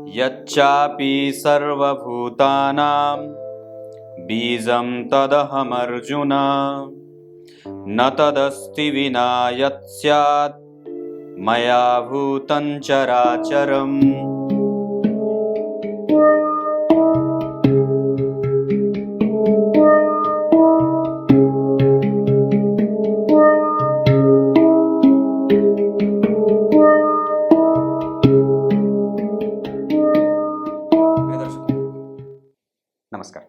यच्चापि सर्वभूतानां बीजं तदहमर्जुन न तदस्ति विना यत् स्यात् मया भूतं चराचरम्। नमस्कार,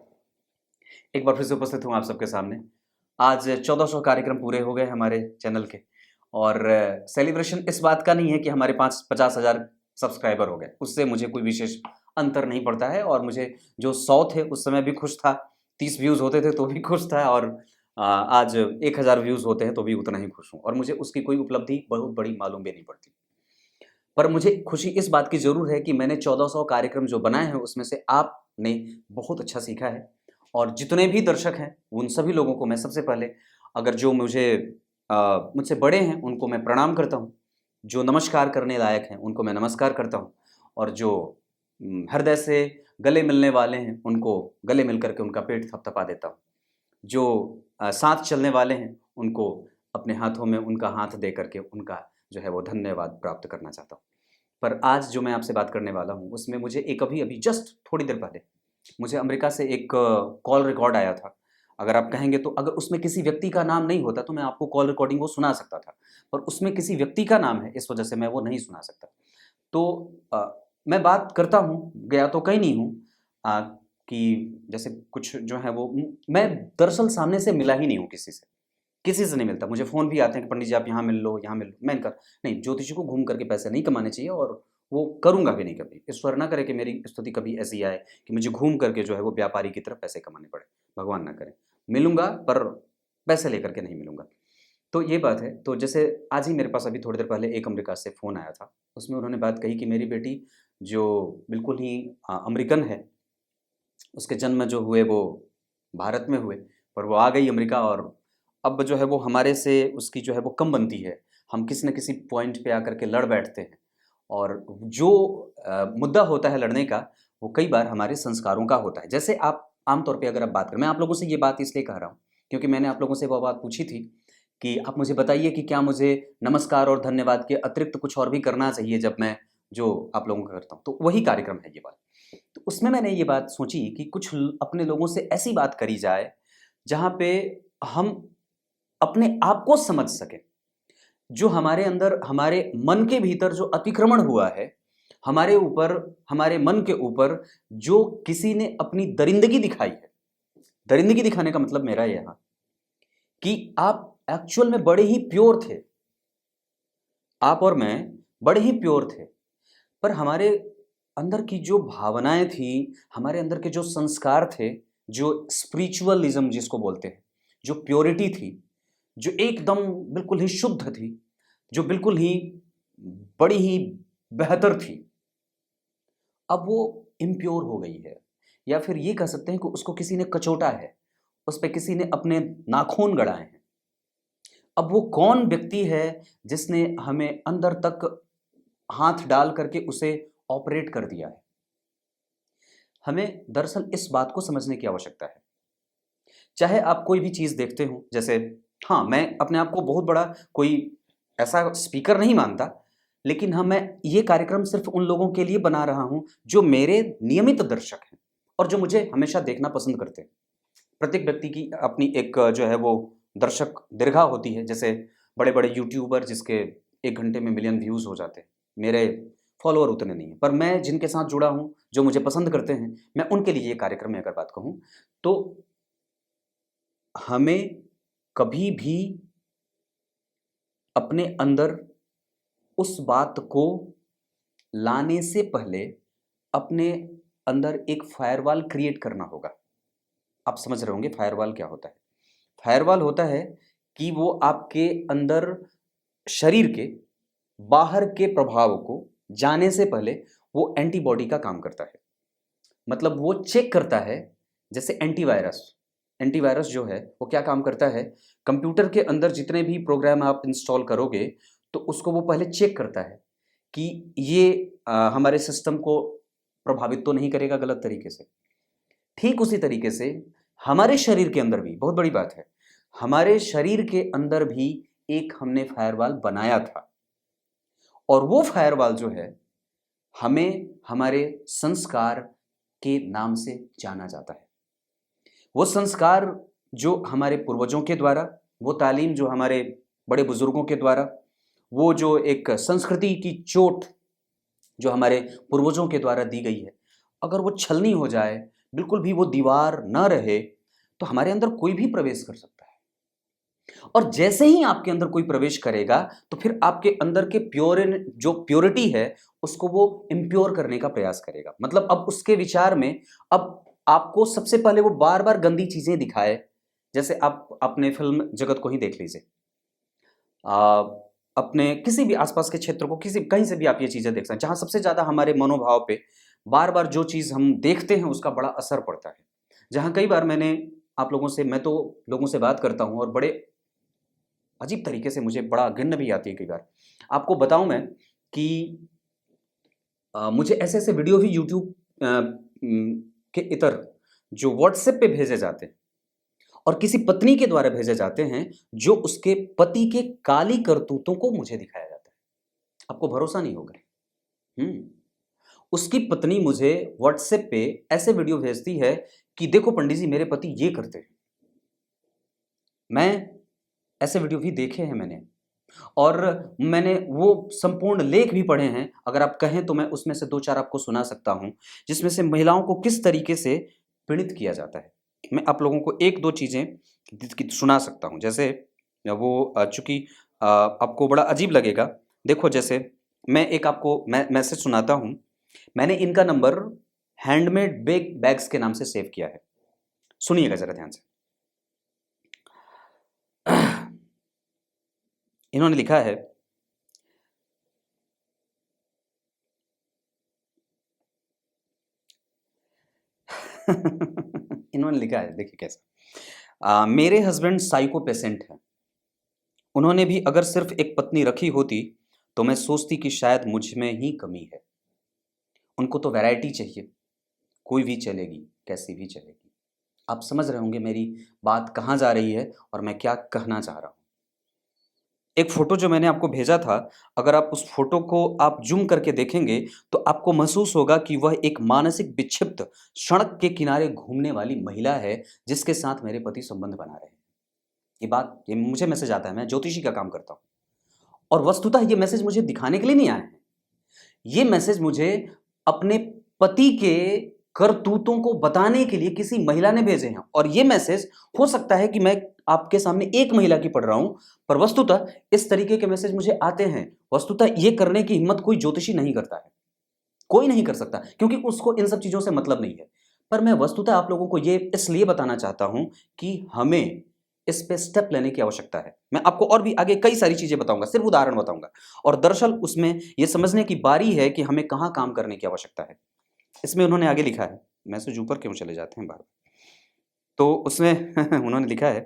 एक बार फिर से उपस्थित हूँ आप सबके सामने। आज 1400 कार्यक्रम पूरे हो गए हमारे चैनल के, और सेलिब्रेशन इस बात का नहीं है कि हमारे 50,000 सब्सक्राइबर हो गए, उससे मुझे कोई विशेष अंतर नहीं पड़ता है। और मुझे जो 100 थे उस समय भी खुश था, 30 व्यूज़ होते थे तो भी खुश था, और आज 1000 व्यूज़ होते हैं तो भी उतना ही खुश हूँ, और मुझे उसकी कोई उपलब्धि बहुत बड़ी मालूम भी नहीं पड़ती। पर मुझे खुशी इस बात की ज़रूर है कि मैंने 1400 कार्यक्रम जो बनाए हैं उसमें से आपने बहुत अच्छा सीखा है। और जितने भी दर्शक हैं उन सभी लोगों को मैं सबसे पहले, अगर जो मुझसे बड़े हैं उनको मैं प्रणाम करता हूँ, जो नमस्कार करने लायक हैं उनको मैं नमस्कार करता हूँ, और जो हृदय से गले मिलने वाले हैं उनको गले मिल करके उनका पेट थपथपा देता हूँ, जो साथ चलने वाले हैं उनको अपने हाथों में उनका हाथ दे करके उनका जो है वो धन्यवाद प्राप्त करना चाहता हूँ। पर आज जो मैं आपसे बात करने वाला हूँ उसमें मुझे एक अभी जस्ट थोड़ी देर पहले मुझे अमेरिका से एक कॉल रिकॉर्ड आया था। अगर आप कहेंगे तो अगर उसमें किसी व्यक्ति का नाम नहीं होता तो मैं आपको कॉल रिकॉर्डिंग वो सुना सकता था, पर उसमें किसी व्यक्ति का नाम है, इस वजह से मैं वो नहीं सुना सकता। तो मैं बात करता हूँ, गया तो कहीं नहीं हूँ, कि जैसे कुछ जो है वो मैं दरअसल सामने से मिला ही नहीं हूँ किसी से नहीं मिलता। मुझे फ़ोन भी आते हैं कि पंडित जी आप यहाँ मिल लो, यहाँ मिल लो। मैंने कहा नहीं, ज्योतिषी को घूम करके पैसे नहीं कमाने चाहिए, और वो करूँगा भी नहीं कभी। ईश्वर ना करे कि मेरी स्थिति कभी ऐसी आए कि मुझे घूम करके जो है वो व्यापारी की तरह पैसे कमाने पड़े, भगवान ना करे। मिलूँगा पर पैसे लेकर के नहीं मिलूँगा। तो ये बात है। तो जैसे आज ही मेरे पास अभी थोड़ी देर पहले एक अमेरिका से फ़ोन आया था। उसमें उन्होंने बात कही कि मेरी बेटी जो बिल्कुल ही अमेरिकन है, उसके जन्म जो हुए वो भारत में हुए, पर वो आ गई अमेरिका, और अब जो है वो हमारे से उसकी जो है वो कम बनती है। हम किसी न किसी पॉइंट पे आकर के लड़ बैठते हैं, और जो मुद्दा होता है लड़ने का, वो कई बार हमारे संस्कारों का होता है। जैसे आप आम तौर पे अगर आप बात करें, मैं आप लोगों से ये बात इसलिए कह रहा हूँ क्योंकि मैंने आप लोगों से वो बात पूछी थी कि आप मुझे बताइए कि क्या मुझे नमस्कार और धन्यवाद के अतिरिक्त कुछ और भी करना चाहिए जब मैं जो आप लोगों का करता हूँ, तो वही कार्यक्रम है ये वाला। तो उसमें मैंने ये बात सोची कि कुछ अपने लोगों से ऐसी बात करी जाए जहाँ पे हम अपने आप को समझ सकें, जो हमारे अंदर हमारे मन के भीतर जो अतिक्रमण हुआ है, हमारे ऊपर, हमारे मन के ऊपर जो किसी ने अपनी दरिंदगी दिखाई है। दरिंदगी दिखाने का मतलब मेरा यहां कि आप एक्चुअल में बड़े ही प्योर थे, आप और मैं बड़े ही प्योर थे, पर हमारे अंदर की जो भावनाएं थी, हमारे अंदर के जो संस्कार थे, जो स्पिरिचुअलिज्म जिसको बोलते हैं, जो प्योरिटी थी, जो एकदम बिल्कुल ही शुद्ध थी, जो बिल्कुल ही बड़ी ही बेहतर थी, अब वो इम्प्योर हो गई है। या फिर ये कह सकते हैं कि उसको किसी ने कचोटा है, उस पे किसी ने अपने नाखून गड़ाए हैं। अब वो कौन व्यक्ति है जिसने हमें अंदर तक हाथ डाल करके उसे ऑपरेट कर दिया है? हमें दरअसल इस बात को समझने की आवश्यकता है। चाहे आप कोई भी चीज़ देखते हो, जैसे हाँ, मैं अपने आप को बहुत बड़ा कोई ऐसा स्पीकर नहीं मानता, लेकिन हाँ, मैं ये कार्यक्रम सिर्फ़ उन लोगों के लिए बना रहा हूँ, जो मेरे नियमित दर्शक हैं और जो मुझे हमेशा देखना पसंद करते हैं। प्रत्येक व्यक्ति की अपनी एक जो है वो दर्शक दीर्घा होती है, जैसे बड़े-बड़े यूट्यूबर जिसके 1 घंटे में मिलियन व्यूज़ हो जाते हैं। मेरे फॉलोअर उतने नहीं हैं, पर मैं जिनके साथ जुड़ा हूँ, जो मुझे पसंद करते हैं, मैं उनके लिए ये कार्यक्रम में अगर बात कहूँ, तो हमें कभी भी अपने अंदर उस बात को लाने से पहले अपने अंदर एक फायरवॉल क्रिएट करना होगा। आप समझ रहे होंगे फायरवॉल क्या होता है? फायरवॉल होता है कि वो आपके अंदर शरीर के बाहर के प्रभाव को जाने से पहले वो एंटीबॉडी का काम करता है। मतलब वो चेक करता है, जैसे एंटीवायरस। एंटीवायरस जो है वो क्या काम करता है, कंप्यूटर के अंदर जितने भी प्रोग्राम आप इंस्टॉल करोगे तो उसको वो पहले चेक करता है कि ये हमारे सिस्टम को प्रभावित तो नहीं करेगा गलत तरीके से। ठीक उसी तरीके से हमारे शरीर के अंदर भी, बहुत बड़ी बात है, हमारे शरीर के अंदर भी एक हमने फायरवॉल बनाया था, और वो फायरवॉल जो है हमें हमारे संस्कार के नाम से जाना जाता है। वो संस्कार जो हमारे पूर्वजों के द्वारा, वो तालीम जो हमारे बड़े बुजुर्गों के द्वारा, वो जो एक संस्कृति की चोट जो हमारे पूर्वजों के द्वारा दी गई है, अगर वो छलनी हो जाए, बिल्कुल भी वो दीवार न रहे, तो हमारे अंदर कोई भी प्रवेश कर सकता है। और जैसे ही आपके अंदर कोई प्रवेश करेगा तो फिर आपके अंदर के जो प्योरिटी है उसको वो इम्प्योर करने का प्रयास करेगा। मतलब अब उसके विचार में अब आपको सबसे पहले वो बार बार गंदी चीजें दिखाए। जैसे आप अपने फिल्म जगत को ही देख लीजिए, अपने किसी भी आसपास के क्षेत्र को, किसी कहीं से भी आप ये चीजें देख सकते हैं, जहां सबसे ज्यादा हमारे मनोभाव पे बार बार जो चीज हम देखते हैं उसका बड़ा असर पड़ता है। जहां कई बार मैं तो लोगों से बात करता हूं और बड़े अजीब तरीके से मुझे बड़ा घिन्न भी आती है कई बार। आपको बताऊं मैं कि मुझे ऐसे ऐसे वीडियो भी यूट्यूब के इतर जो व्हाट्सएप पे भेजे जाते हैं और किसी पत्नी के द्वारा भेजे जाते हैं, जो उसके पति के काली करतूतों को मुझे दिखाया जाता है। आपको भरोसा नहीं होगा, उसकी पत्नी मुझे व्हाट्सएप पे ऐसे वीडियो भेजती है कि देखो पंडित जी, मेरे पति ये करते हैं। मैं ऐसे वीडियो भी देखे हैं मैंने, और मैंने वो संपूर्ण लेख भी पढ़े हैं। अगर आप कहें तो मैं उसमें से 2-4 आपको सुना सकता हूं, जिसमें से महिलाओं को किस तरीके से पीड़ित किया जाता है। मैं आप लोगों को 1-2 चीजें सुना सकता हूं। जैसे वो चूंकि आपको बड़ा अजीब लगेगा, देखो जैसे मैं एक आपको मैसेज सुनाता हूं। मैंने इनका नंबर हैंडमेड बैग्स के नाम से सेव किया है, सुनिएगा जरा ध्यान से। इन्होंने लिखा है, इन्होंने लिखा है, देखिए कैसा। मेरे हस्बैंड साइको पेशेंट हैं। उन्होंने भी अगर सिर्फ एक पत्नी रखी होती तो मैं सोचती कि शायद मुझ में ही कमी है। उनको तो वैरायटी चाहिए, कोई भी चलेगी, कैसी भी चलेगी। आप समझ रहे होंगे मेरी बात कहाँ जा रही है और मैं क्या कहना चाह रहा हूँ। एक फोटो जो मैंने आपको भेजा था, अगर आप उस फोटो को आप जूम करके देखेंगे तो आपको महसूस होगा कि वह एक मानसिक विक्षिप्त सड़क के किनारे घूमने वाली महिला है, जिसके साथ मेरे पति संबंध बना रहे हैं। ये मुझे मैसेज आता है, मैं ज्योतिषी का काम करता हूँ, और वस्तुतः ये मैसेज मुझे दिखाने के लिए नहीं आए हैं। ये मैसेज मुझे अपने पति के करतूतों को बताने के लिए किसी महिला ने भेजे हैं। और ये मैसेज हो सकता है कि मैं आपके सामने एक महिला की पढ़ रहा हूं, पर वस्तुतः इस तरीके के मैसेज मुझे आते हैं। वस्तुतः ये करने की हिम्मत कोई ज्योतिषी नहीं करता है, कोई नहीं कर सकता, क्योंकि उसको इन सब चीजों से मतलब नहीं है। पर मैं वस्तुतः आप लोगों को ये इसलिए बताना चाहता हूं कि हमें इस पे स्टेप लेने की आवश्यकता है। मैं आपको और भी आगे कई सारी चीजें बताऊंगा, सिर्फ उदाहरण बताऊंगा, और दरअसल उसमें यह समझने की बारी है कि हमें कहां काम करने की आवश्यकता है। इसमें उन्होंने आगे लिखा है, मैसेज ऊपर क्यों चले जाते हैं बार, तो उसमें उन्होंने लिखा है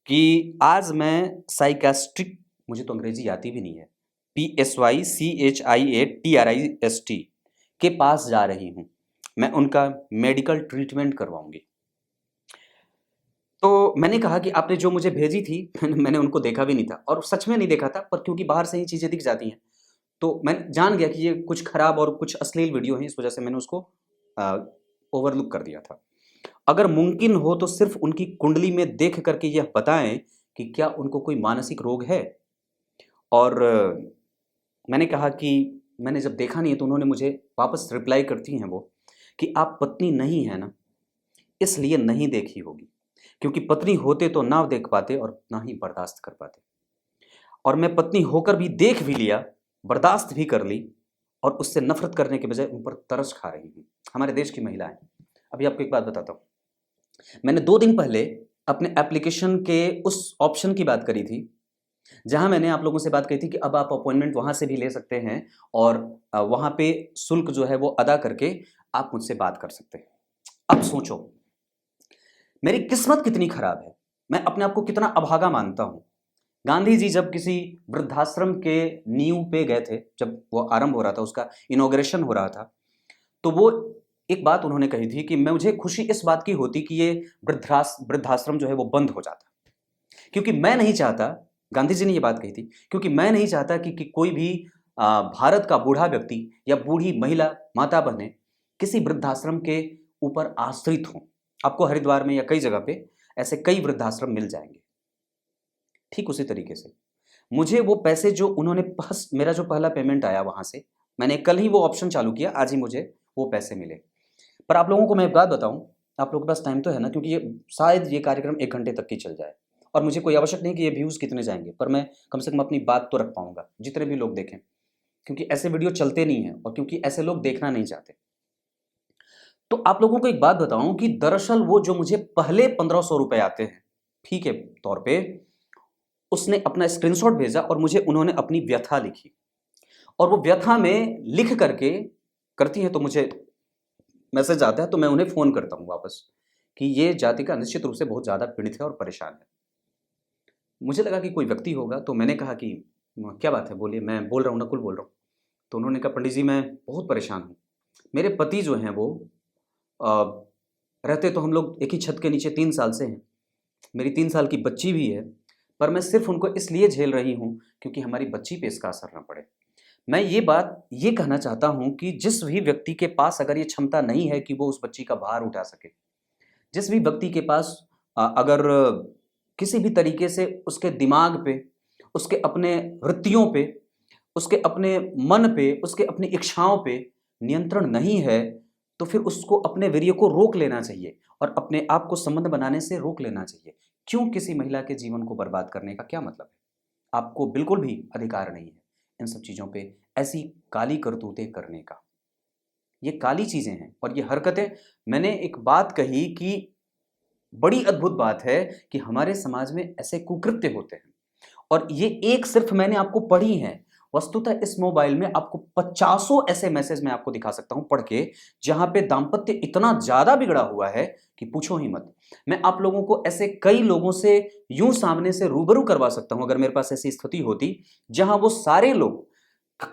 कि आज मैं साइकास्ट्रिक, मुझे तो अंग्रेजी आती भी नहीं है, PSYCHIATRIST के पास जा रही हूं। मैं उनका मेडिकल ट्रीटमेंट करवाऊंगी। तो मैंने कहा कि आपने जो मुझे भेजी थी मैंने उनको देखा भी नहीं था, और सच में नहीं देखा था, पर क्योंकि बाहर से ही चीजें दिख जाती हैं तो मैं जान गया कि ये कुछ खराब और कुछ अश्लील वीडियो है, इस वजह से मैंने उसको ओवरलुक कर दिया था। अगर मुमकिन हो तो सिर्फ उनकी कुंडली में देख करके यह बताएं कि क्या उनको कोई मानसिक रोग है। और मैंने कहा कि मैंने जब देखा नहीं है, तो उन्होंने मुझे वापस रिप्लाई करती हैं वो कि आप पत्नी नहीं है ना, इसलिए नहीं देखी होगी, क्योंकि पत्नी होते तो ना देख पाते और ना ही बर्दाश्त कर पाते। और मैं पत्नी होकर भी देख भी लिया, बर्दाश्त भी कर ली, और उससे नफरत करने के बजाय उन पर तरस खा रही हूँ। हमारे देश की महिलाएं। अभी आपको एक बात बताता हूँ, मैंने 2 दिन पहले अपने एप्लीकेशन के उस ऑप्शन की बात करी थी, जहां मैंने आप लोगों से बात कही थी कि अब आप अपॉइंटमेंट वहां से भी ले सकते हैं, और वहां पे शुल्क जो है वो अदा करके आप मुझसे बात कर सकते हैं। अब सोचो मेरी किस्मत कितनी खराब है, मैं अपने आप को कितना अभागा मानता हूं। गांधी जी जब किसी वृद्धाश्रम के नींव पे गए थे, जब वो आरंभ हो रहा था, उसका इनॉग्रेशन हो रहा था, तो वो एक बात उन्होंने कही थी कि मुझे खुशी इस बात की होती कि ये वृद्धाश्रम जो है वो बंद हो जाता, क्योंकि मैं नहीं चाहता, गांधी जी ने ये बात कही थी, क्योंकि मैं नहीं चाहता कि कोई भी भारत का बूढ़ा व्यक्ति या बूढ़ी महिला माता बहनें किसी वृद्धाश्रम के ऊपर आश्रित हों। आपको हरिद्वार में या कई जगह पे ऐसे कई वृद्धाश्रम मिल जाएंगे। ठीक उसी तरीके से मुझे वो पैसे जो उन्होंने मेरा जो पहला पेमेंट आया वहां से, मैंने कल ही वो ऑप्शन चालू किया, आज ही मुझे वो पैसे मिले। पर आप लोगों को मैं एक बात बताऊं, आप लोगों के पास टाइम तो है ना, क्योंकि ये शायद ये कार्यक्रम 1 घंटे तक की चल जाए और मुझे कोई आवश्यक नहीं कि ये व्यूज़ कितने जाएंगे, पर मैं कम से कम अपनी बात तो रख पाऊंगा जितने भी लोग देखें, क्योंकि ऐसे वीडियो चलते नहीं हैं और क्योंकि ऐसे लोग देखना नहीं चाहते। तो आप लोगों को एक बात बताऊं कि दरअसल वो जो मुझे पहले 1500 रुपए आते हैं फी के तौर पे, उसने अपना स्क्रीनशॉट भेजा और मुझे उन्होंने अपनी व्यथा लिखी, और वो व्यथा में लिख करके करती है तो मुझे मैसेज आता है, तो मैं उन्हें फ़ोन करता हूँ वापस कि ये जातिका निश्चित रूप से बहुत ज़्यादा पीड़ित है और परेशान है। मुझे लगा कि कोई व्यक्ति होगा, तो मैंने कहा कि क्या बात है, बोलिए, मैं बोल रहा हूँ, नकुल बोल रहा हूँ। तो उन्होंने कहा, पंडित जी मैं बहुत परेशान हूँ, मेरे पति जो हैं वो अ, रहते तो हम लोग एक ही छत के नीचे 3 साल से हैं, मेरी 3 साल की बच्ची भी है, पर मैं सिर्फ उनको इसलिए झेल रही हूँ क्योंकि हमारी बच्ची पे इसका असर ना पड़े। मैं ये बात ये कहना चाहता हूँ कि जिस भी व्यक्ति के पास अगर ये क्षमता नहीं है कि वो उस बच्ची का भार उठा सके, जिस भी व्यक्ति के पास अगर किसी भी तरीके से उसके दिमाग पे, उसके अपने वृत्तियों पे, उसके अपने मन पे, उसके अपनी इच्छाओं पे नियंत्रण नहीं है, तो फिर उसको अपने वीर्य को रोक लेना चाहिए और अपने आप को संबंध बनाने से रोक लेना चाहिए। क्यों किसी महिला के जीवन को बर्बाद करने का क्या मतलब है? आपको बिल्कुल भी अधिकार नहीं है इन सब चीज़ों पे ऐसी काली करतूतें करने का। ये काली चीज़ें हैं और ये हरकतें, मैंने एक बात कही कि बड़ी अद्भुत बात है कि हमारे समाज में ऐसे कुकृत्य होते हैं, और ये एक सिर्फ मैंने आपको पढ़ी है। वस्तुतः इस मोबाइल में आपको पचासों ऐसे मैसेज मैं आपको दिखा सकता हूं पढ़ के, जहां पे दाम्पत्य इतना ज्यादा बिगड़ा हुआ है कि पूछो ही मत। मैं आप लोगों को ऐसे कई लोगों से यूं सामने से रूबरू करवा सकता हूं अगर मेरे पास ऐसी स्थिति होती, जहां वो सारे लोग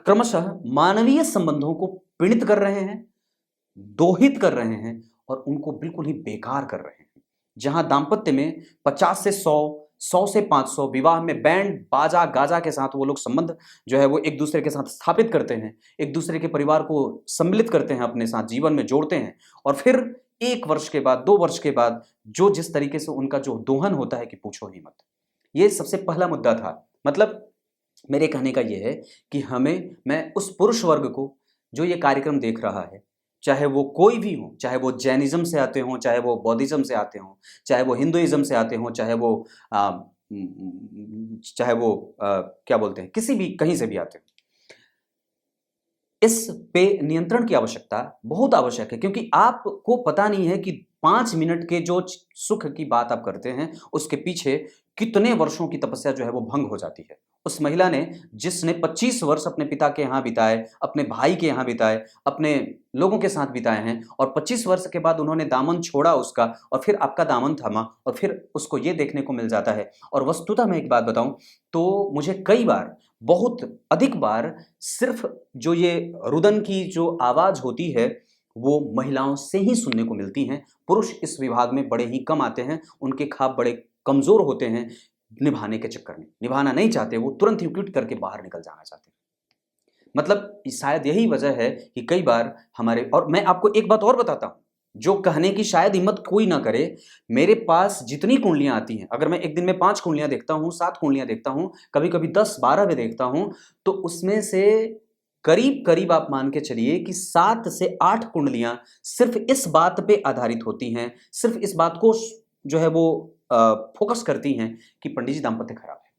क्रमशः मानवीय संबंधों को पीड़ित कर रहे हैं, दोहित कर रहे हैं और उनको बिल्कुल ही बेकार कर रहे हैं। जहां दाम्पत्य में 50 से 100, 100 से 500, विवाह में बैंड बाजा गाजा के साथ वो लोग संबंध जो है वो एक दूसरे के साथ स्थापित करते हैं, एक दूसरे के परिवार को सम्मिलित करते हैं, अपने साथ जीवन में जोड़ते हैं, और फिर 1 वर्ष के बाद, 2 वर्ष के बाद जो जिस तरीके से उनका जो दोहन होता है कि पूछो ही मत। ये सबसे पहला मुद्दा था। मतलब मेरे कहने का ये है कि मैं उस पुरुष वर्ग को जो ये कार्यक्रम देख रहा है, चाहे वो कोई भी हो, चाहे वो जैनिज्म से आते हों, चाहे वो बौद्धिज्म से आते हों, चाहे वो हिंदुइज्म से आते हों, चाहे वो क्या बोलते हैं, किसी भी कहीं से भी आते हों, इस पे नियंत्रण की आवश्यकता बहुत आवश्यक है, क्योंकि आपको पता नहीं है कि 5 मिनट के जो सुख की बात आप करते हैं उसके पीछे कितने वर्षों की तपस्या जो है वो भंग हो जाती है। उस महिला ने, जिसने 25 वर्ष अपने पिता के यहाँ बिताए, अपने भाई के यहाँ बिताए, अपने लोगों के साथ बिताए हैं, और 25 वर्ष के बाद उन्होंने दामन छोड़ा उसका और फिर आपका दामन थमा और फिर उसको ये देखने को मिल जाता है। और वस्तुतः मैं एक बात बताऊं तो मुझे कई बार, बहुत अधिक बार, सिर्फ जो ये रुदन की जो आवाज होती है वो महिलाओं से ही सुनने को मिलती हैं। पुरुष इस विभाग में बड़े ही कम आते हैं, उनके ख्वाब बड़े कमजोर होते हैं, निभाने के चक्कर में निभाना नहीं चाहते, वो तुरंत ही क्विट करके बाहर निकल जाना चाहते हैं। मतलब शायद यही वजह है कि कई बार हमारे, और मैं आपको एक बात और बताता हूं जो कहने की शायद हिम्मत कोई ना करे, मेरे पास जितनी कुंडलियां आती हैं, अगर मैं एक दिन में 5 कुंडलियां देखता हूं, 7 कुंडलियां देखता हूं, कभी कभी 10-12 भी देखता हूं, तो उसमें से करीब करीब आप मान के चलिए कि 7 से 8 कुंडलियां सिर्फ इस बात पे आधारित होती हैं, सिर्फ इस बात को जो है वो फोकस करती हैं कि पंडित जी दाम्पत्य खराब है।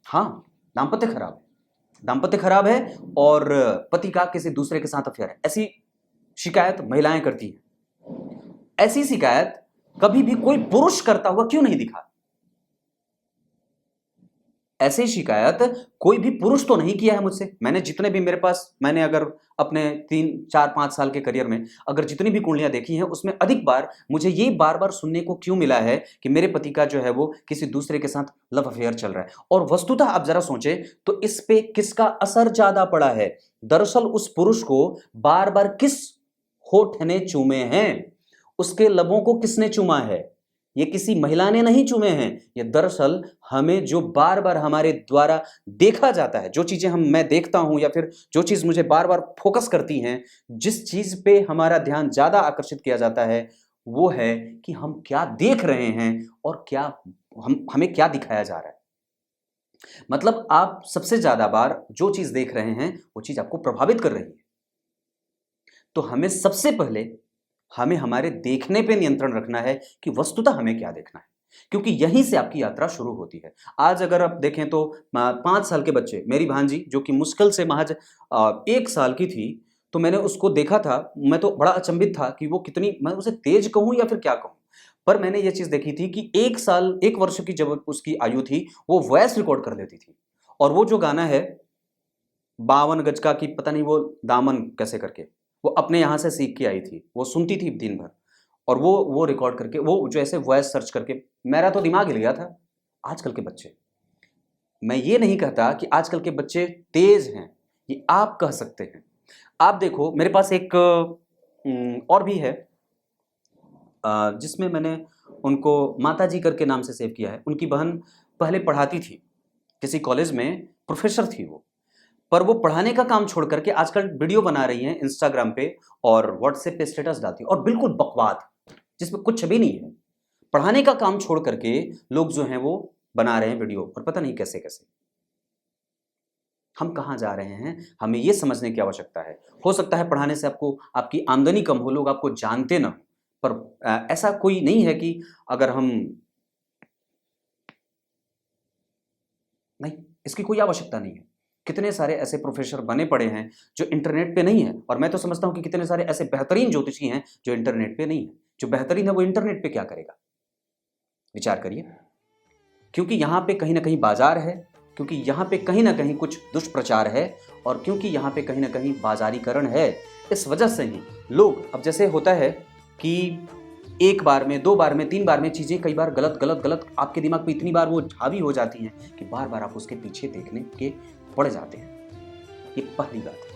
हाँ, दाम्पत्य खराब है, दाम्पत्य खराब है और पति का किसी दूसरे के साथ अफेयर है, ऐसी शिकायत महिलाएं करती हैं। ऐसी शिकायत कभी भी कोई पुरुष करता हुआ क्यों नहीं दिखा? ऐसी शिकायत कोई भी पुरुष तो नहीं किया है मुझसे। मैंने जितने भी मेरे पास, मैंने अगर अपने 3-4-5 साल के करियर में अगर जितनी भी कुंडलियां देखी हैं, उसमें अधिक बार मुझे ये बार बार सुनने को क्यों मिला है कि मेरे पति का जो है वो किसी दूसरे के साथ लव अफेयर चल रहा है। और वस्तुतः आप जरा सोचें तो इस पे किसका असर ज्यादा पड़ा है? दरअसल उस पुरुष को बार बार किस होठ ने चूमे हैं। उसके लबों को किसने चूमा है? ये किसी महिला ने नहीं चूमे हैं। ये दरअसल हमें जो बार बार हमारे द्वारा देखा जाता है, जो चीजें मैं देखता हूं या फिर जो चीज मुझे बार बार फोकस करती हैं, जिस चीज पे हमारा ध्यान ज्यादा आकर्षित किया जाता है, वो है कि हम क्या देख रहे हैं और क्या हमें क्या दिखाया जा रहा है। मतलब आप सबसे ज्यादा बार जो चीज देख रहे हैं वो चीज आपको प्रभावित कर रही है। तो हमें सबसे पहले हमें हमारे देखने पे नियंत्रण रखना है कि वस्तुतः हमें क्या देखना है, क्योंकि यहीं से आपकी यात्रा शुरू होती है। आज अगर आप देखें तो 5 साल के बच्चे, मेरी भांजी जो कि मुश्किल से महज 1 साल की थी, तो मैंने उसको देखा था। मैं तो बड़ा अचंभित था कि वो कितनी, मैं उसे तेज कहूं या फिर क्या कहूं, पर मैंने ये चीज देखी थी कि 1 वर्ष की जब उसकी आयु थी, वो वॉइस रिकॉर्ड कर लेती थी। और वो जो गाना है 52 गज का, कि पता नहीं वो दामन कैसे करके, वो अपने यहाँ से सीख के आई थी, वो सुनती थी दिन भर, और वो रिकॉर्ड करके, वो जो ऐसे वॉइस सर्च करके, मेरा तो दिमाग हिल गया था। आजकल के बच्चे, मैं ये नहीं कहता कि आजकल के बच्चे तेज हैं, ये आप कह सकते हैं। आप देखो, मेरे पास एक और भी है, जिसमें मैंने उनको माता जी करके नाम से सेव किया है। उनकी बहन पहले पढ़ाती थी, किसी कॉलेज में प्रोफेसर थी वो, पर वो पढ़ाने का काम छोड़ करके आजकल वीडियो बना रही हैं इंस्टाग्राम पे और व्हाट्सएप पे स्टेटस डालती है, और बिल्कुल बकवाद, जिसमें कुछ भी नहीं है। पढ़ाने का काम छोड़ करके लोग जो हैं वो बना रहे हैं वीडियो, और पता नहीं कैसे कैसे। हम कहाँ जा रहे हैं, हमें ये समझने की आवश्यकता है। हो सकता है पढ़ाने से आपको, आपकी आमदनी कम हो, लोग आपको जानते ना, पर ऐसा कोई नहीं है कि अगर हम, नहीं, इसकी कोई आवश्यकता नहीं है। कितने सारे ऐसे प्रोफेसर बने पड़े हैं जो इंटरनेट पे नहीं है, और मैं तो समझता हूं कि कितने सारे ऐसे बेहतरीन ज्योतिषी हैं जो इंटरनेट पे नहीं है। जो बेहतरीन है वो इंटरनेट पे क्या करेगा, विचार करिए। क्योंकि यहां पे कहीं ना कहीं बाजार है, क्योंकि यहां पे कहीं ना कहीं कुछ दुष्प्रचार है, और क्योंकि यहां पे कहीं ना कहीं बाजारीकरण है। इस वजह से ही लोग, अब जैसे होता है कि 1 बार में, 2 बार में, 3 बार में चीजें कई बार गलत गलत गलत आपके दिमाग पे इतनी बार वो हावी हो जाती हैं कि बार बार आप उसके पीछे देखने के पड़ जाते हैं। ये पहली बात है।